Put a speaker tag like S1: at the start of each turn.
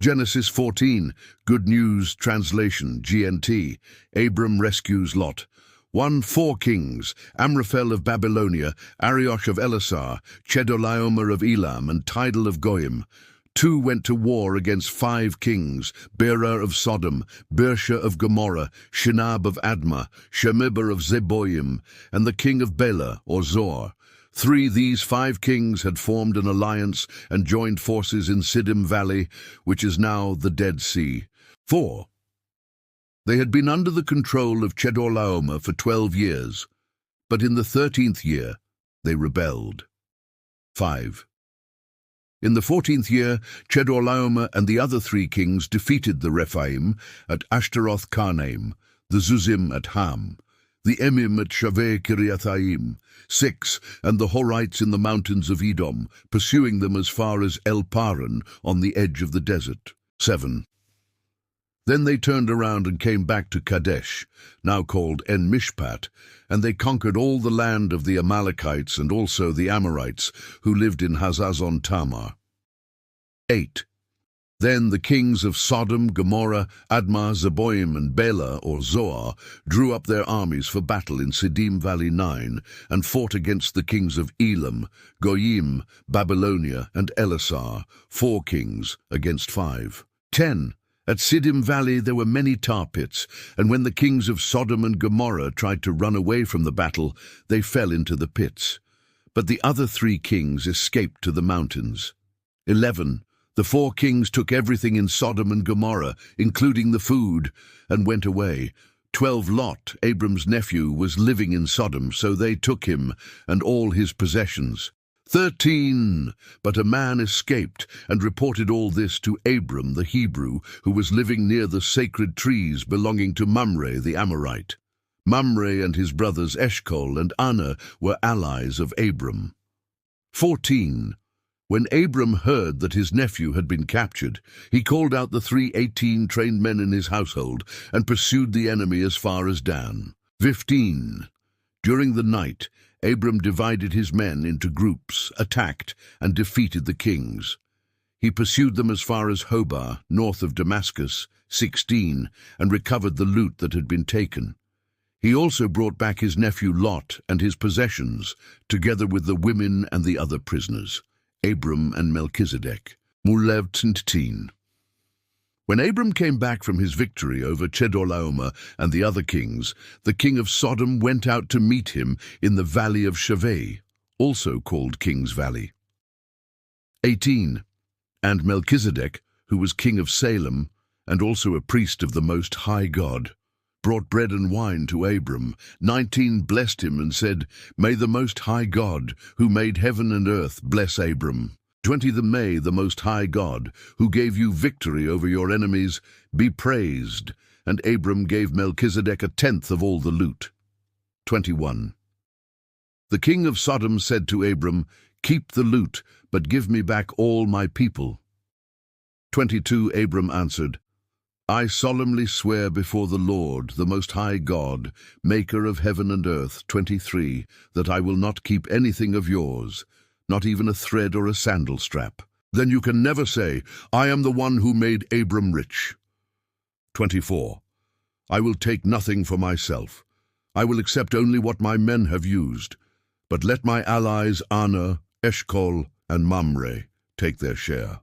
S1: Genesis 14, Good News Translation, GNT. Abram rescues Lot. 4 kings, Amraphel of Babylonia, Arioch of Elasar, Chedorlaomer of Elam, and Tidal of Goyim. 2 went to war against 5 kings, Bera of Sodom, Bersha of Gomorrah, Shinab of Admah, Shemibah of Zeboim, and the king of Bela, or Zor. 3 These 5 kings had formed an alliance and joined forces in Siddim Valley, which is now the Dead Sea. 4 They had been under the control of Chedorlaomer for 12 years, but in the 13th year they rebelled. 5 In the 14th year, Chedorlaomer and the other 3 kings defeated the Rephaim at Ashtaroth Karnaim, the Zuzim at Ham, the Emim at Shaveh Kiriathaim. 6 And the Horites in the mountains of Edom, pursuing them as far as El Paran on the edge of the desert. 7 Then they turned around and came back to Kadesh, now called En Mishpat, and they conquered all the land of the Amalekites and also the Amorites, who lived in Hazazon Tamar. 8 Then the kings of Sodom, Gomorrah, Admah, Zeboim, and Bela, or Zoar, drew up their armies for battle in Siddim Valley 9, and fought against the kings of Elam, Goyim, Babylonia, and Elasar, 4 kings against 5. 10 At Siddim Valley there were many tar pits, and when the kings of Sodom and Gomorrah tried to run away from the battle, they fell into the pits. But the other 3 kings escaped to the mountains. 11 The 4 kings took everything in Sodom and Gomorrah, including the food, and went away. 12 Lot, Abram's nephew, was living in Sodom, so they took him and all his possessions. 13 But a man escaped and reported all this to Abram the Hebrew, who was living near the sacred trees belonging to Mamre the Amorite. Mamre and his brothers Eshcol and Anah were allies of Abram. 14 When Abram heard that his nephew had been captured, he called out the 318 trained men in his household and pursued the enemy as far as Dan. 15 During the night, Abram divided his men into groups, attacked, and defeated the kings. He pursued them as far as Hobah, north of Damascus, 16, and recovered the loot that had been taken. He also brought back his nephew Lot and his possessions, together with the women and the other prisoners. Abram and Melchizedek. Mulev Tintin. When Abram came back from his victory over Chedorlaomer and the other kings, the king of Sodom went out to meet him in the valley of Shaveh, also called King's Valley. 18 And Melchizedek, who was king of Salem, and also a priest of the Most High God, brought bread and wine to Abram. 19 Blessed him and said, May the Most High God, who made heaven and earth, bless Abram. 20 May the Most High God, who gave you victory over your enemies, be praised. And Abram gave Melchizedek 1/10 of all the loot. 21 The king of Sodom said to Abram, Keep the loot, but give me back all my people. 22 Abram answered, I solemnly swear before the Lord, the Most High God, maker of heaven and earth, 23, that I will not keep anything of yours, not even a thread or a sandal strap. Then you can never say, I am the one who made Abram rich. 24 I will take nothing for myself. I will accept only what my men have used. But let my allies Anah, Eshcol, and Mamre take their share.